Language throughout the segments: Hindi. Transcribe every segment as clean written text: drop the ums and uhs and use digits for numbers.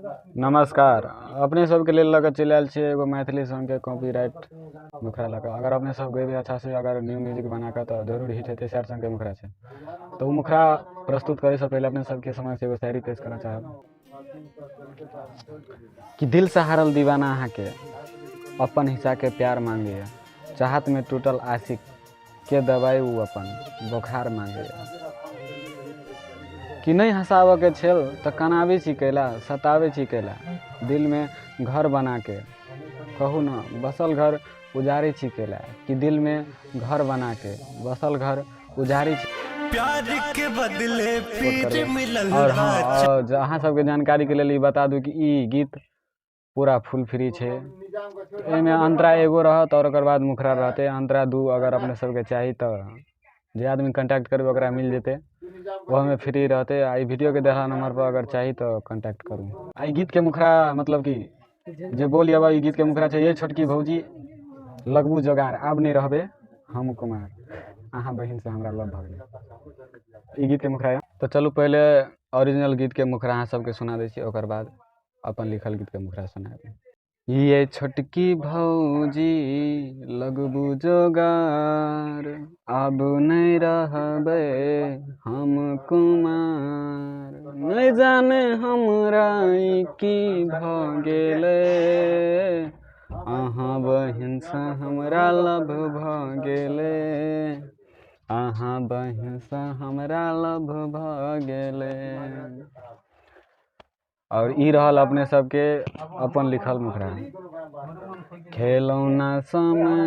नमस्कार। अपने सबके लिए लगे चल आयल छे एगो मैथिली सॉन्ग के कॉपीराइट मुखरा लगा। अगर अपने सब गए अच्छा से अगर न्यू म्यूजिक बना के तो जरूर हिट हेते। सैड सॉन्ग के मुखरा छे तो वो मुखरा प्रस्तुत करे से पहले अपने सबके समक्ष एगो शायरी पेश करना चाहब कि दिल से हारल दीवाना अहाँ के अपन हिस्सा के प्यार मांगे, चाहत में टूटल आशिक के दवाई वो अपन बुखार मांगे। कि नहीं हंसाव के छेल तो कनावे छिकेला, सतावे छिकेला, दिल में घर बना के कहू न बसल घर उजारी छिकेला। कि दिल में घर बना के बसल घर उजारी प्यार के बदले पीर मिलल। और हाँ, और जहाँ सबके जानकारी के लिए बता दूं कि ई गीत पूरा फुल फ्री छे। एमे अंतरा एगो रहत और ओकर बाद मुखरा रहते। अंतरा दू अगर अपने सबके चाहिए तो जे आदमी कांटेक्ट करबे ओकरा मिल जेते, वह में फ्री रहते। आई वीडियो के देखा नंबर पर अगर चाहिए तो कांटेक्ट करूँ। आई गीत के मुखरा मतलब कि जे बोलिए अब ई गीत के मुखरा चाहिए छोटकी भौजी लगबू जोगार अब नहीं रहबे हम कुमार अहाँ बहन से हमरा लव भगले। ई गीत के मुखरा है। तो चलू पहले ओरिजिनल गीत के मुखरा अहाँ सबके सुना दै छी, ओकर बाद अपन लिखल गीत के मुखरा सुनाबे। ये छोटकी भौजी लगबू जोगार अब नहीं रहबे हम कुमार। नहीं जाने हमरा की भ गेले, अहाँ बहिन से हमरा लव भ गेले, अहाँ बहिन से हमरा लव भ गेले। और ई रहल अपने सबके अपन लिखल मुखरा। खेलौना समय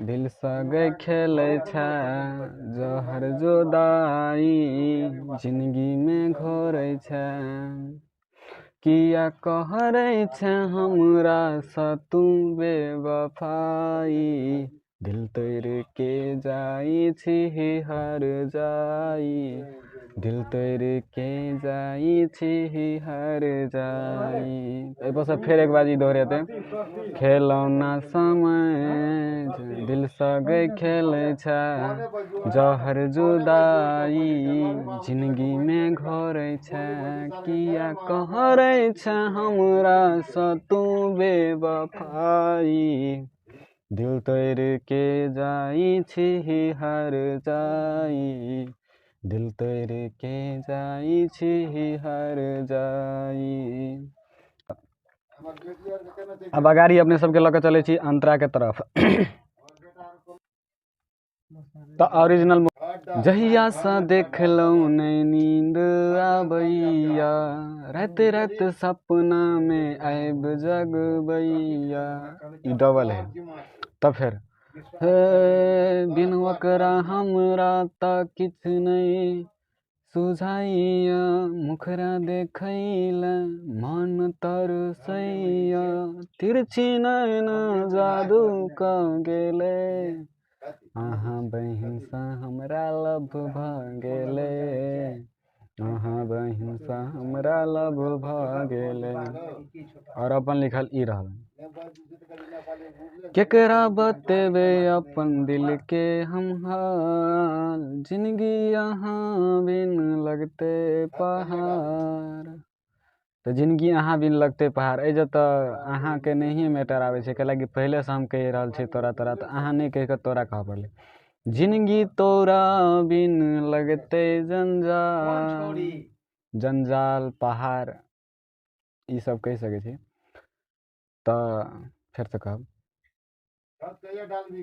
दिल सगे खेले छा, जहर जोदाई जिंदगी में घोरे छा। किया कहरे छे हमरा सा तू बेवफाई, दिल तोड़ के जाई छी हर जाई, दिल तोड़ के जाई छी हर जाई। ए पर से फिर एक बाजी दोहराते। खेलौना समय दिल सगे खेले छा, जहर जुदाई जिंदगी में घोरे छा। किया कहरे छे हमरा सा तू बेवफाई, दिल तोड़ के जाई छी हर जाई, दिल तोड़ के जाई छी हर जाई। अब अगाड़ी अपने सबके लगे चले छी अंतरा के तरफ। तो ओरिजिनल जहिया सा देखलौ नहीं नींद आबैया, रात रात सपना में आब जगबैया। ई डबल है। तब फिर बिन ओकरा हमरा त किछ नहीं सुझाइया, मुखरा देखैला मन तरसैया, तिरछी नैना जादू क गेले, अहाँ बहिन सा हमरा लव भ गेले, अहाँ बहिन सा हमरा लव भ गेले। और अपन लिखल ई रहल। केकरा बतेबे अपन दिल के हम हाल, जिंदगी यहाँ बिन लगते पहाड़। तो जिंदगी अहाँ बिन लगते पहाड़ ए तो अहाँ के नहीं मैटर आवे छे, कैला कि पहले से हम कह रहल छी तोरा तोरा तो अहाँ नहीं कह के तोरा कह पड़ले। जिंदगी तोरा बिन लगते जंजाल, जंजाल पहाड़ ई सब कह सके छी। तो फिर से कहब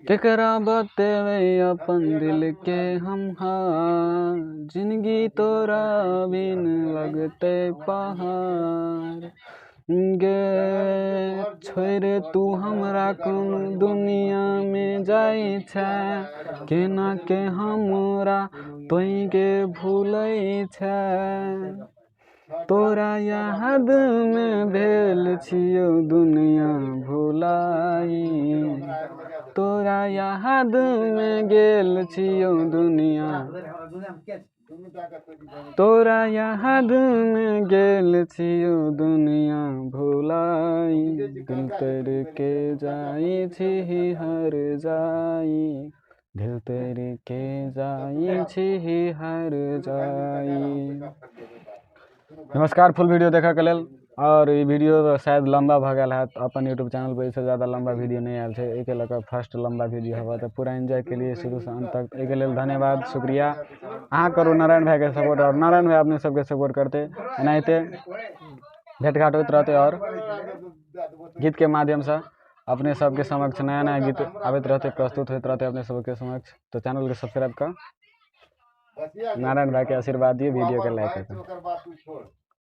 केकरा बतेबे अपन दिल के हम हाल, जिंदगी तोरा बिन लगते पहाड़। गे छोड़ तू हमरा कौन दुनिया में जाई छे, केना के हमरा तोई के भूलै छे। तोरा याद में भेल छियौ दुनिया भुलाई, तोरा याद में गेल छियौ दुनिया, तोरा याद में गेल छियौ दुनिया भुलाई। दिल तोड़ के जाई छी हर जाई, दिल तोड़ के जाई छी हर जाई। नमस्कार। फुल वीडियो देखा के लेल और ये वीडियो शायद लंबा भ गया है, अपन यूट्यूब चैनल पर इससे ज़्यादा लंबा वीडियो नहीं आयल है, एक लगा फर्स्ट लंबा वीडियो हवा, तो पूरा एंजॉय के लिए शुरू से अंत तक एक लेल धन्यवाद शुक्रिया। अहाँ करू नारायण भाई के सपोर्ट, और नारायण भाई अपने सबके सपोर्ट करते एनाहिते भेंट घाट होते रहते, और गीत के माध्यम से अपने सबके समक्ष नया नया गीत आबैत रहते, प्रस्तुत होते रहते अपने सबके समक्ष। तो चैनल के सब्सक्राइब कर नारायण भाई के आशीर्वाद दिए, वीडियो के लाइक कर।